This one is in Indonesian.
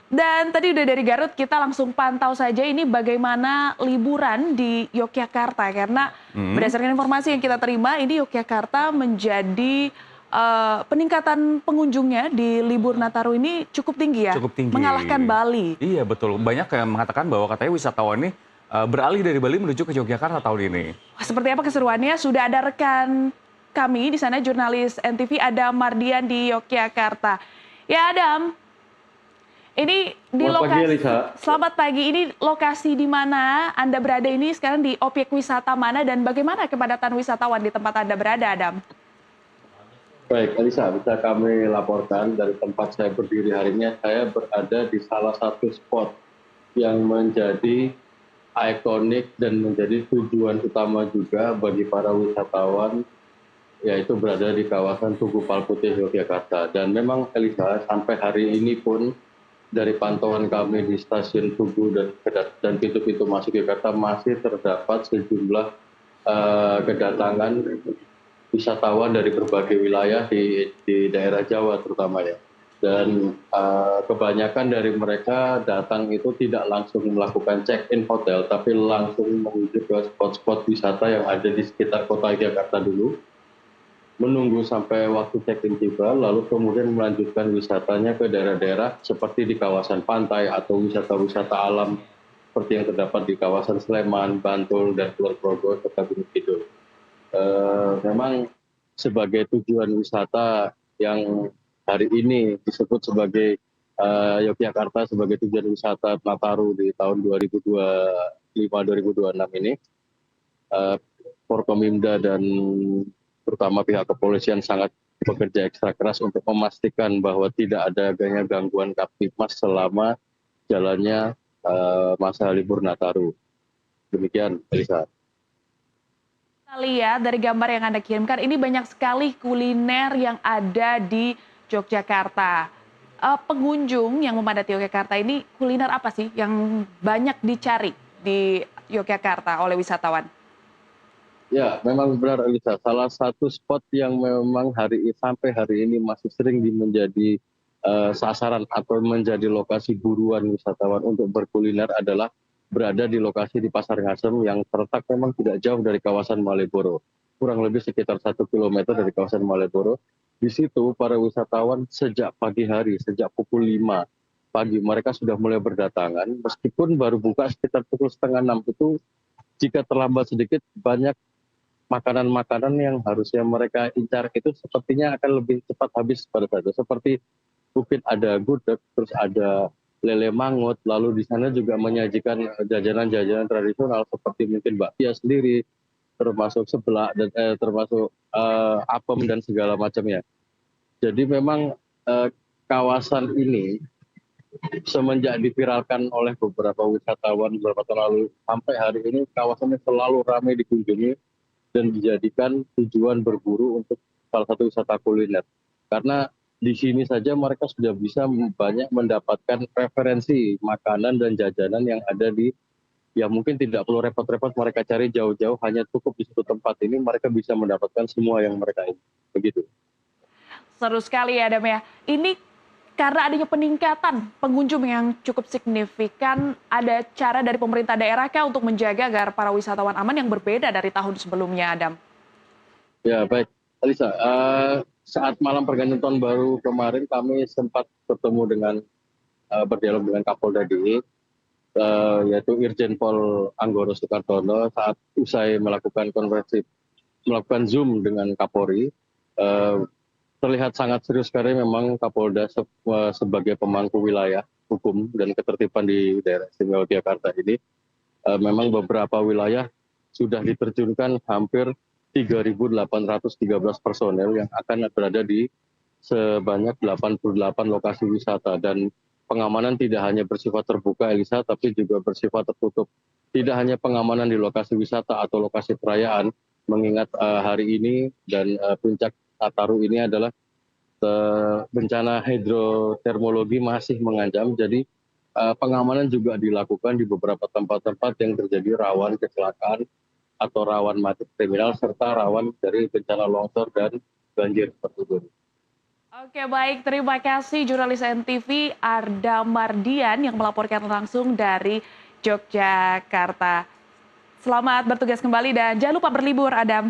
Dan tadi udah dari Garut, kita langsung pantau saja ini bagaimana liburan di Yogyakarta. Karena Mhm. berdasarkan informasi yang kita terima, ini Yogyakarta menjadi peningkatan pengunjungnya di libur Nataru ini cukup tinggi ya, Cukup tinggi. mengalahkan Bali. Iya betul, banyak yang mengatakan bahwa katanya wisatawan ini, beralih dari Bali menuju ke Yogyakarta tahun ini. Wah, seperti apa keseruannya? Sudah ada rekan kami di sana, jurnalis NTV Adam Mardian di Yogyakarta. Ya Adam, ini di Selamat pagi, lokasi, Elisa. selamat pagi, ini lokasi di mana Anda berada ini sekarang di objek wisata mana dan bagaimana kepadatan wisatawan di tempat Anda berada, Adam? Baik, Elisa, bisa kami laporkan dari tempat saya berdiri hari ini, saya berada di salah satu spot yang menjadi ikonik dan menjadi tujuan utama juga bagi para wisatawan, yaitu berada di kawasan Tugu Palputih, Yogyakarta. Dan memang, Elisa, sampai hari ini pun dari pantauan kami di stasiun Tugu dan pintu-pintu masuk Yogyakarta masih terdapat sejumlah kedatangan wisatawan dari berbagai wilayah di daerah Jawa terutama ya. Dan kebanyakan dari mereka datang itu tidak langsung melakukan check-in hotel, tapi langsung menuju ke spot-spot wisata yang ada di sekitar kota Jakarta dulu, menunggu sampai waktu check-in tiba, lalu kemudian melanjutkan wisatanya ke daerah-daerah seperti di kawasan pantai atau wisata-wisata alam seperti yang terdapat di kawasan Sleman, Bantul, dan Kulon Progo, serta Gunung Kidul. Memang sebagai tujuan wisata yang hari ini disebut sebagai Yogyakarta sebagai tujuan wisata Nataru di tahun 2025-2026 ini, Forkominda dan terutama pihak kepolisian sangat bekerja ekstra keras untuk memastikan bahwa tidak ada adanya gangguan Kamtipmas selama jalannya masa libur Nataru. Demikian, Elisa. Kita lihat dari gambar yang Anda kirimkan, ini banyak sekali kuliner yang ada di Yogyakarta. Pengunjung yang memadati Yogyakarta ini kuliner apa sih yang banyak dicari di Yogyakarta oleh wisatawan? Ya, memang benar, Elisa. Salah satu spot yang memang sampai hari ini masih sering menjadi sasaran atau menjadi lokasi buruan wisatawan untuk berkuliner adalah berada di lokasi di Pasar Ngasem yang terletak memang tidak jauh dari kawasan Malioboro. Kurang lebih sekitar 1 kilometer dari kawasan Malioboro. Di situ para wisatawan sejak pagi hari, sejak pukul 5 pagi mereka sudah mulai berdatangan. Meskipun baru buka sekitar pukul setengah 6 itu, jika terlambat sedikit banyak makanan-makanan yang harusnya mereka incar itu sepertinya akan lebih cepat habis pada saat itu. Seperti mungkin ada gudeg, terus ada lele mangut, lalu di sana juga menyajikan jajanan-jajanan tradisional seperti mungkin bakpia sendiri, termasuk seblak dan termasuk apem dan segala macamnya. Jadi memang kawasan ini semenjak diviralkan oleh beberapa wisatawan beberapa tahun lalu sampai hari ini kawasannya selalu ramai dikunjungi dan dijadikan tujuan berburu untuk salah satu wisata kuliner. Karena di sini saja mereka sudah bisa banyak mendapatkan preferensi makanan dan jajanan yang ada yang mungkin tidak perlu repot-repot mereka cari jauh-jauh, hanya cukup di satu tempat ini mereka bisa mendapatkan semua yang mereka ingin. Begitu. Seru sekali ya Adam ya. Ini karena adanya peningkatan pengunjung yang cukup signifikan, ada cara dari pemerintah daerah kah untuk menjaga agar para wisatawan aman yang berbeda dari tahun sebelumnya, Adam? Ya, baik. Alisa, saat malam pergantian tahun baru kemarin kami sempat bertemu dengan berdialog dengan Kapolda DIY, yaitu Irjen Pol Anggoro Soekartono saat usai melakukan konferensi, melakukan Zoom dengan Kapolri. Terlihat sangat serius sekali memang Kapolda sebagai pemangku wilayah hukum dan ketertiban di daerah istimewa Yogyakarta ini. Memang beberapa wilayah sudah diterjunkan hampir 3.813 personel yang akan berada di sebanyak 88 lokasi wisata, dan pengamanan tidak hanya bersifat terbuka, Elisa, tapi juga bersifat tertutup. Tidak hanya pengamanan di lokasi wisata atau lokasi perayaan, mengingat hari ini dan puncak Nataru ini adalah bencana hidrotermologi masih mengancam, jadi pengamanan juga dilakukan di beberapa tempat-tempat yang terjadi rawan kecelakaan atau rawan macet kriminal serta rawan dari bencana longsor dan banjir tersebut. Oke baik, terima kasih jurnalis NTV Arda Mardian yang melaporkan langsung dari Yogyakarta. Selamat bertugas kembali dan jangan lupa berlibur Adam.